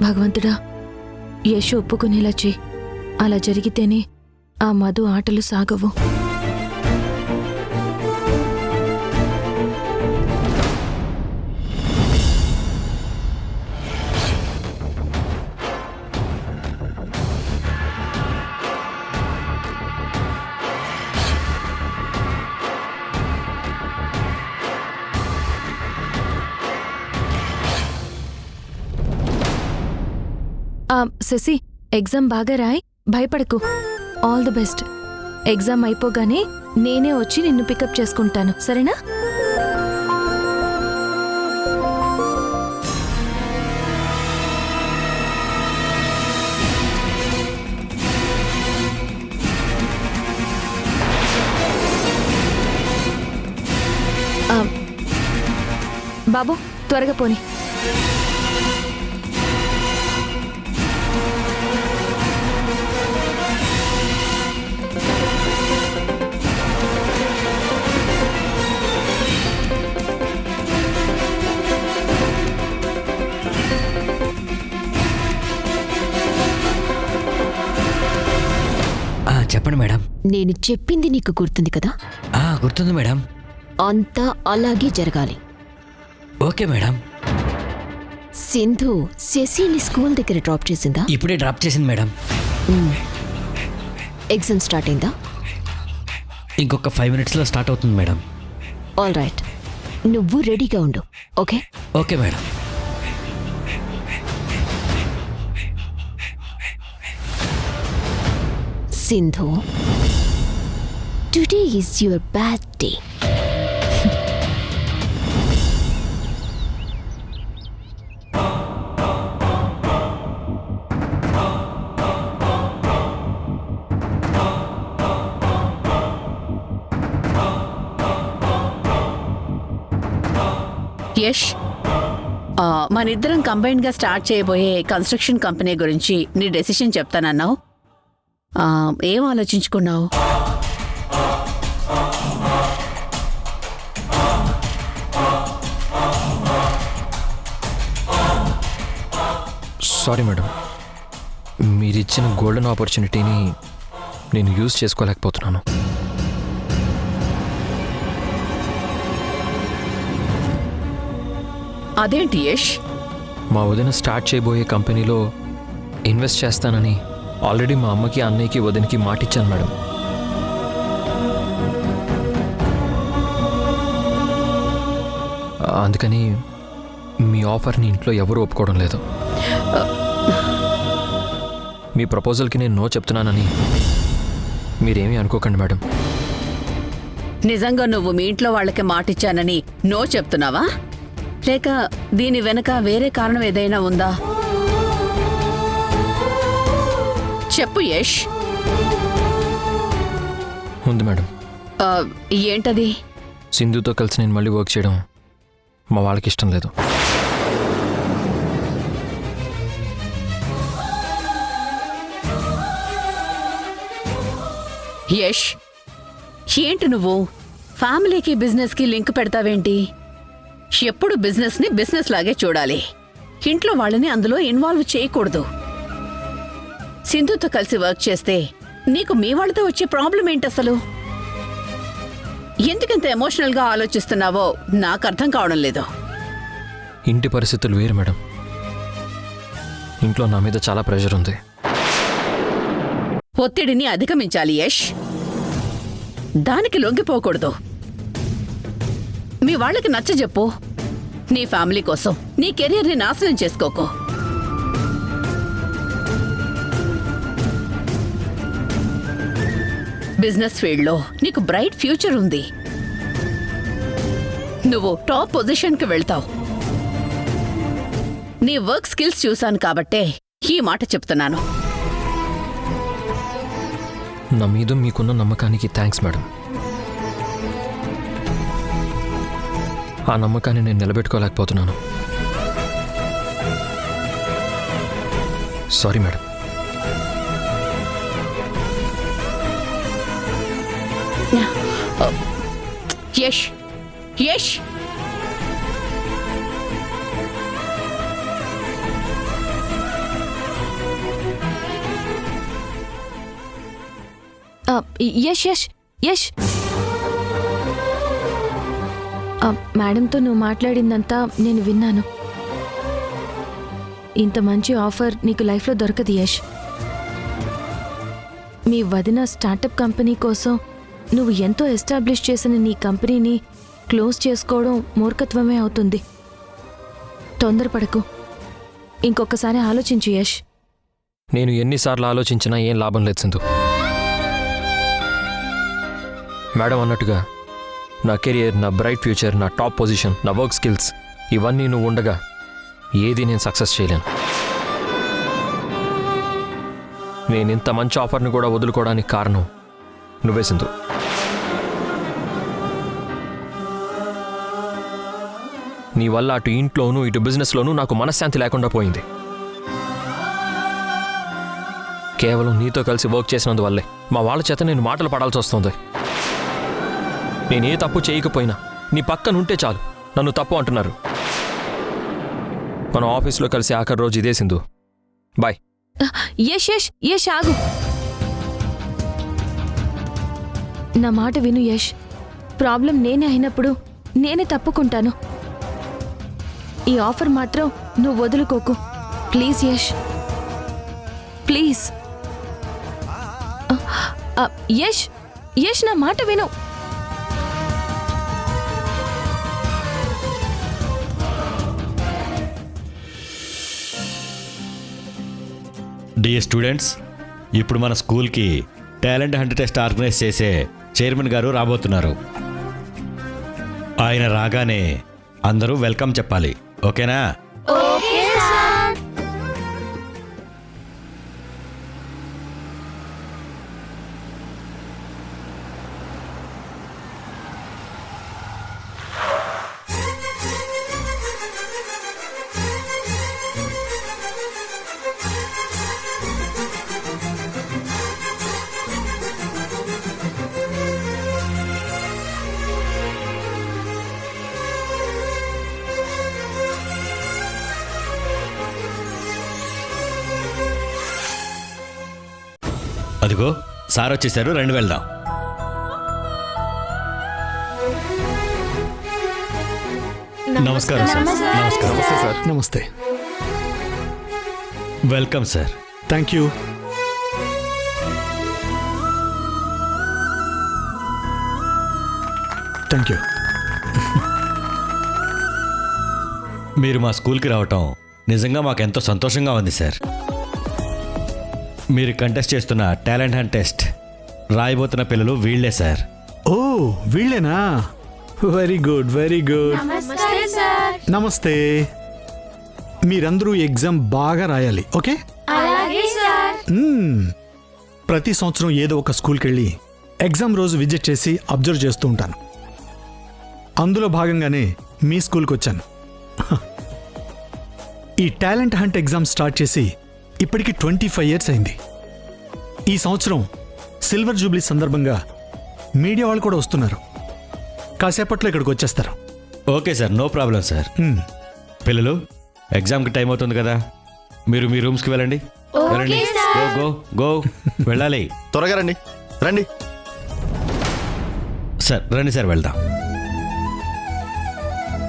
భగవంతుడా, యశ్ ఒప్పుకునేలా చెయ్యి. అలా జరిగితేనే ఆ మధు ఆటలు సాగవు. శశి, ఎగ్జామ్ బాగా రాయ్, భయపడకు. All the best. ఎగ్జామ్ అయిపోగానే నేనే వచ్చి నిన్ను పికప్ చేసుకుంటాను, సరేనా? బాబు, త్వరగా పోనీ. చెప్పండి మేడం. నేను చెప్పింది నీకు గుర్తుంది కదా? గుర్తుంది మేడం. అంతా అలాగే జరగాలి. Okay madam. సింధు శశిని స్కూల్ దగ్గర డ్రాప్ చేసిందా? ఇప్పుడే డ్రాప్ చేసింది మేడం. ఎగ్జామ్ స్టార్ట్ అయిందా? ఇంకొక 5 minutesలో స్టార్ట్ అవుతుంది మేడం. ఆల్ రైట్, నువ్వు రెడీగా ఉండు. Okay? Okay madam. Sindhu, today is your bad day. Yash, మనిద్దరం కంబైన్డ్ గా స్టార్ట్ చేయబోయే కన్స్ట్రక్షన్ కంపెనీ గురించి నీ డెసిషన్ చెప్తానన్నావు. ఏం ఆలోచించుకున్నావు? సారీ మేడం, మీరిచ్చిన గోల్డెన్ ఆపర్చునిటీని నేను యూజ్ చేసుకోలేకపోతున్నాను. అదేంటి యష్? మా వదిన స్టార్ట్ చేయబోయే కంపెనీలో ఇన్వెస్ట్ చేస్తానని ఆల్రెడీ మా అమ్మకి, అన్నయ్యకి, వదినకి మాటిచ్చాను మేడం. అందుకని మీ ఆఫర్ని ఇంట్లో ఎవరూ ఒప్పుకోవడం లేదు. మీ ప్రపోజల్కి నేను నో చెప్తున్నానని మీరేమీ అనుకోకండి మేడం. నిజంగా నువ్వు మీ ఇంట్లో వాళ్ళకి మాటిచ్చానని నో చెప్తున్నావా? లేక దీని వెనక వేరే కారణం ఏదైనా ఉందా? చెప్పు యష్. ఉంది మేడం. ఏంటది? సింధుతో కలిసి నేను మళ్ళీ వర్క్ చేయడం మా వాళ్ళకి ఇష్టం లేదు. యష్, ఏంటి నువ్వు ఫ్యామిలీకి బిజినెస్కి లింక్ పెడతావేంటి? ఎప్పుడు బిజినెస్ని బిజినెస్ లాగే చూడాలి. ఇంట్లో వాళ్ళని అందులో ఇన్వాల్వ్ చేయకూడదు. సింధుతో కలిసి వర్క్ చేస్తే నీకు మీ వాళ్ళతో వచ్చే ప్రాబ్లం ఏంటి అసలు? ఎందుకంత ఎమోషనల్గా ఆలోచిస్తున్నావో నాకు అర్థం కావడం లేదు. ఇంటి పరిస్థితులు వేరు మేడం. ఇంట్లో నా మీద చాలా ప్రెషర్ ఉంది. ఒత్తిడిని అధిగమించాలి యష్, దానికి లొంగిపోకూడదు. మీ వాళ్ళకి నచ్చజెప్పు. నీ ఫ్యామిలీ కోసం నీ కెరీర్ని నాశనం చేసుకోకు. బిజినెస్ ఫీల్డ్లో నీకు బ్రైట్ ఫ్యూచర్ ఉంది. నువ్వు టాప్ పొజిషన్కి వెళ్తావు. నీ వర్క్ స్కిల్స్ చూశాను కాబట్టే ఈ మాట చెప్తున్నాను. నా మీద మీకున్న నమ్మకానికి థ్యాంక్స్ మేడం. ఆ నమ్మకాన్ని నేను నిలబెట్టుకోలేకపోతున్నాను. Sorry madam. యష్, యష్, యష్ యష్ యష్ మేడంతో నువ్వు మాట్లాడిందంతా నేను విన్నాను. ఇంత మంచి ఆఫర్ నీకు లైఫ్లో దొరకదు యష్. మీ వదిన స్టార్టప్ కంపెనీ కోసం నువ్వు ఎంతో ఎస్టాబ్లిష్ చేసిన నీ కంపెనీని క్లోజ్ చేసుకోవడం మూర్ఖత్వమే అవుతుంది. తొందరపడకు, ఇంకొకసారి ఆలోచించు యష్. నేను ఎన్నిసార్లు ఆలోచించినా ఏం లాభం లేదు సింధు. మేడం అన్నట్టుగా నా కెరియర్, నా బ్రైట్ ఫ్యూచర్, నా టాప్ పొజిషన్, నా వర్క్ స్కిల్స్ ఇవన్నీ నువ్వు ఉండగా ఏది నేను సక్సెస్ చేయలేను. నేను ఇంత మంచి ఆఫర్ని కూడా వదులుకోవడానికి కారణం నువ్వే సింధు. నీ వల్ల అటు ఇంట్లోనూ ఇటు బిజినెస్లోనూ నాకు మనశ్శాంతి లేకుండా పోయింది. కేవలం నీతో కలిసి వర్క్ చేసినందువల్లే మా వాళ్ళ చేత నేను మాటలు పడాల్సి వస్తుంది. నేనే తప్పు చేయకపోయినా నీ పక్కనుంటే చాలు నన్ను తప్పు అంటున్నారు. మనం ఆఫీస్లో కలిసి ఆఖరి రోజు ఇదే సింధు. బాయ్. యష్ యష్ యష్ ఆగు. నా మాట విను యష్. ప్రాబ్లం నేనే అయినప్పుడు నేనే తప్పుకుంటాను. ఈ ఆఫర్ మాత్రం నువ్వు వదులుకోకు ప్లీజ్ యష్, ప్లీజ్. యష్ యష్ నా మాట విను. డియర్ స్టూడెంట్స్, ఇప్పుడు మన స్కూల్కి టాలెంట్ హంట్ టెస్ట్ ఆర్గనైజ్ చేసే చైర్మన్ గారు రాబోతున్నారు. ఆయన రాగానే అందరూ వెల్కమ్ చెప్పాలి, ఓకేనా? అదిగో సార్ వచ్చేసారు, రండి వెళ్దాం. నమస్కారం సార్. నమస్కారం సార్. నమస్తే. Welcome sir. Thank you. Thank you. మీరు మా స్కూల్కి రావటం నిజంగా మాకు ఎంతో సంతోషంగా ఉంది సార్. మీరు కంటెస్ట్ చేస్తున్న టాలెంట్ హంట్ టెస్ట్ రాయబోతున్న పిల్లలు వీళ్లే సార్. ఓ వీళ్ళేనా? Very good, very good. నమస్తే. మీరందరూ ఎగ్జామ్ బాగా రాయాలి, ఓకే? ప్రతి సంవత్సరం ఏదో ఒక స్కూల్కి వెళ్ళి ఎగ్జామ్ రోజు విజిట్ చేసి అబ్జర్వ్ చేస్తూ ఉంటాను. అందులో భాగంగానే మీ స్కూల్కి వచ్చాను. ఈ టాలెంట్ హంట్ ఎగ్జామ్ స్టార్ట్ చేసి ఇప్పటికి 25 years అయింది. ఈ సంవత్సరం సిల్వర్ జూబ్లీ సందర్భంగా మీడియా వాళ్ళు కూడా వస్తున్నారు. కాసేపట్లో ఇక్కడికి వచ్చేస్తారు. Okay sir, no problem sir. పిల్లలు, ఎగ్జామ్కి టైం అవుతుంది కదా, మీరు మీ రూమ్స్కి వెళ్ళండి. వెళ్ళండి, గో గో గో. వెళ్ళాలి, త్వరగా రండి. రండి సార్. రండి సార్, వెళ్దాం.